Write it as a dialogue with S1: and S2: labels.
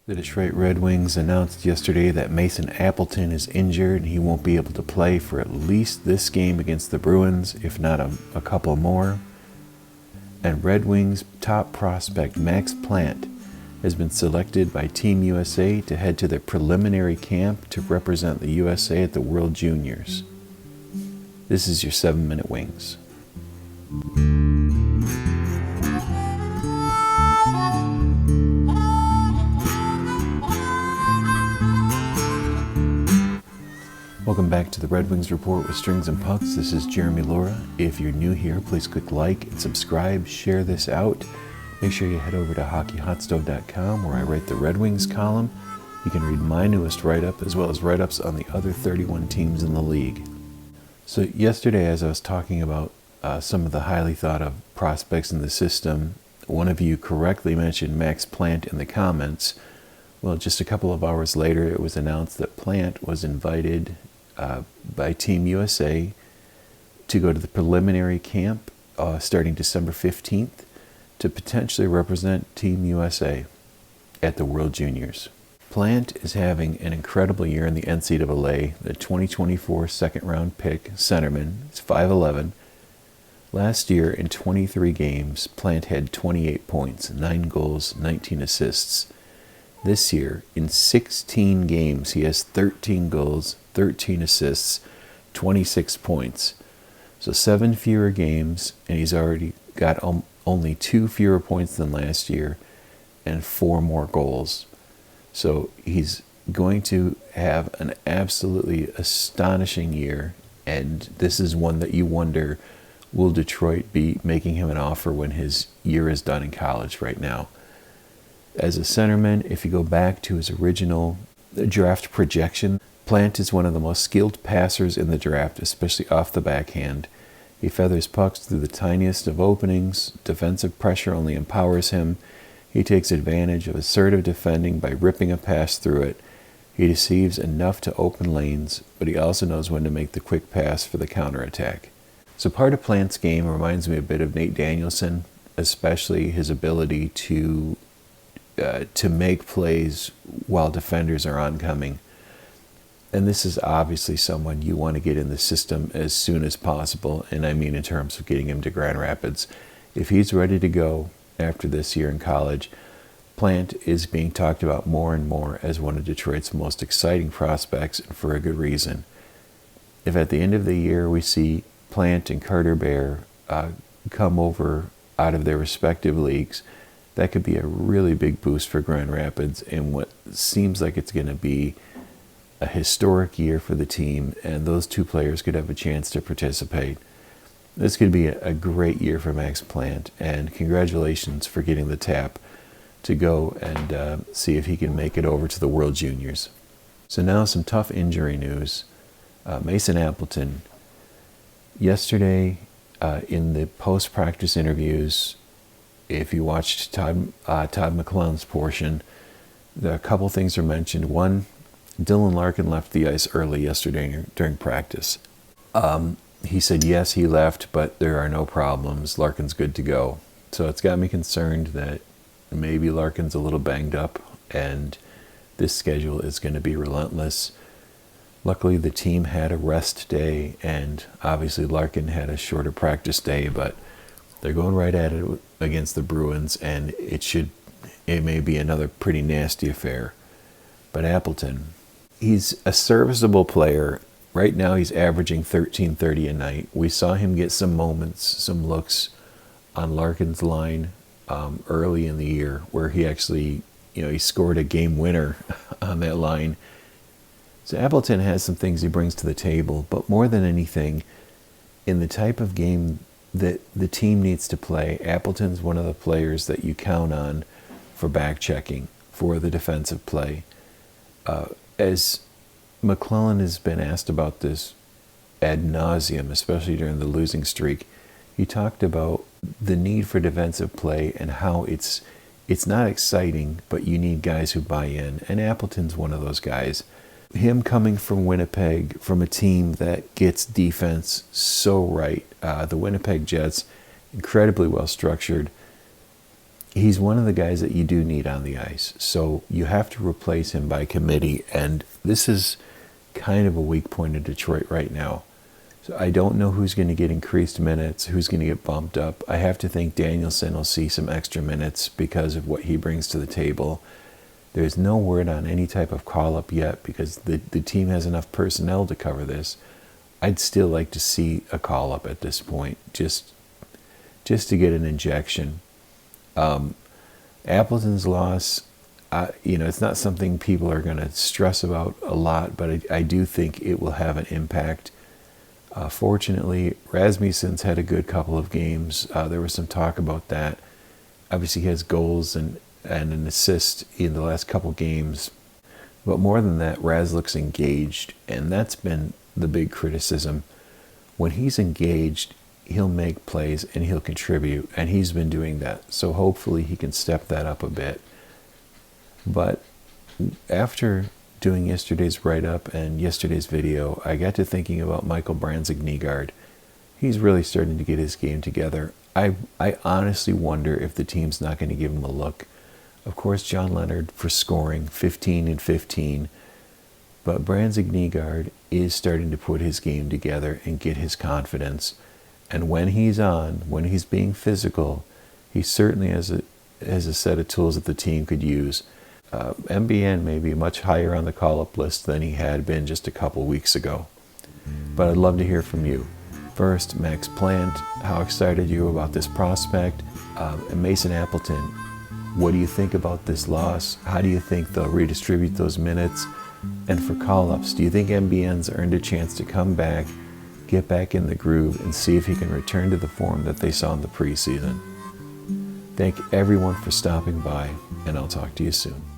S1: The Detroit Red Wings announced yesterday that Mason Appleton is injured and he won't be able to play for at least this game against the Bruins, if not a couple more. And Red Wings top prospect Max Plante has been selected by Team USA to head to their preliminary camp to represent the USA at the World Juniors. This is your 7-Minute Wings. Welcome back to the Red Wings Report with Strings and Pucks. This is Jeremy Laura. If you're new here, please click like and subscribe, share this out. Make sure you head over to hockeyhotstove.com where I write the Red Wings column. You can read my newest write-up as well as write-ups on the other 31 teams in the league. So yesterday, as I was talking about some of the highly thought of prospects in the system, one of you correctly mentioned Max Plante in the comments. Well, just a couple of hours later, it was announced that Plante was invited by Team USA to go to the preliminary camp starting December 15th to potentially represent Team USA at the World Juniors. Plante is having an incredible year in the NCAA, the 2024 second-round pick centerman. He's 5'11". Last year, in 23 games, Plante had 28 points, 9 goals, 19 assists. This year, in 16 games, he has 13 goals, 13 assists, 26 points. So 7 fewer games, and he's already got only 2 fewer points than last year and 4 more goals. So he's going to have an absolutely astonishing year, and this is one that you wonder, will Detroit be making him an offer when his year is done in college right now? As a centerman, if you go back to his original draft projection, Plante is one of the most skilled passers in the draft, especially off the backhand. He feathers pucks through the tiniest of openings. Defensive pressure only empowers him. He takes advantage of assertive defending by ripping a pass through it. He deceives enough to open lanes, but he also knows when to make the quick pass for the counterattack. So part of Plante's game reminds me a bit of Nate Danielson, especially his ability to make plays while defenders are oncoming. And this is obviously someone you want to get in the system as soon as possible, and I mean in terms of getting him to Grand Rapids. If he's ready to go after this year in college, Plante is being talked about more and more as one of Detroit's most exciting prospects, and for a good reason. If at the end of the year we see Plante and Carter Bear come over out of their respective leagues, that could be a really big boost for Grand Rapids in what seems like it's going to be a historic year for the team, and those two players could have a chance to participate. This could be a great year for Max Plante, and congratulations for getting the tap to go and see if he can make it over to the World Juniors. So now some tough injury news. Mason Appleton, yesterday in the post-practice interviews, if you watched Todd McClellan's portion, a couple things are mentioned. One, Dylan Larkin left the ice early yesterday during practice. He said yes, he left, but there are no problems. Larkin's good to go. So it's got me concerned that maybe Larkin's a little banged up and this schedule is going to be relentless. Luckily, the team had a rest day, and obviously Larkin had a shorter practice day, but they're going right at it against the Bruins, and it may be another pretty nasty affair. But Appleton, he's a serviceable player. Right now he's averaging 13:30 a night. We saw him get some moments, some looks on Larkin's line early in the year where he actually, he scored a game winner on that line. So Appleton has some things he brings to the table, but more than anything, in the type of game that the team needs to play, Appleton's one of the players that you count on for back checking, for the defensive play. As McClellan has been asked about this ad nauseum, especially during the losing streak, he talked about the need for defensive play and how it's not exciting, but you need guys who buy in, and Appleton's one of those guys. Him coming from Winnipeg, from a team that gets defense so right, the Winnipeg Jets, incredibly well structured, he's one of the guys that you do need on the ice. So you have to replace him by committee. And this is kind of a weak point in Detroit right now. So I don't know who's going to get increased minutes, who's going to get bumped up. I have to think Danielson will see some extra minutes because of what he brings to the table. There's no word on any type of call-up yet because the team has enough personnel to cover this. I'd still like to see a call-up at this point, just to get an injection. Appleton's loss, it's not something people are going to stress about a lot, but I do think it will have an impact. Fortunately, Rasmussen's had a good couple of games. There was some talk about that. Obviously, he has goals and an assist in the last couple games. But more than that, Raz looks engaged, and that's been the big criticism. When he's engaged, he'll make plays and he'll contribute, and he's been doing that. So hopefully he can step that up a bit. But after doing yesterday's write-up and yesterday's video, I got to thinking about Michael Branzig-Nygaard. He's really starting to get his game together. I honestly wonder if the team's not going to give him a look. Of course, John Leonard for scoring 15 and 15, but Branzig-Nygaard is starting to put his game together and get his confidence. And when he's on, when he's being physical, he certainly has a set of tools that the team could use. MBN may be much higher on the call-up list than he had been just a couple weeks ago. But I'd love to hear from you. First, Max Plante, how excited are you about this prospect? And Mason Appleton, what do you think about this loss? How do you think they'll redistribute those minutes? And for call-ups, do you think MBN's earned a chance to come back, get back in the groove, and see if he can return to the form that they saw in the preseason? Thank everyone for stopping by, and I'll talk to you soon.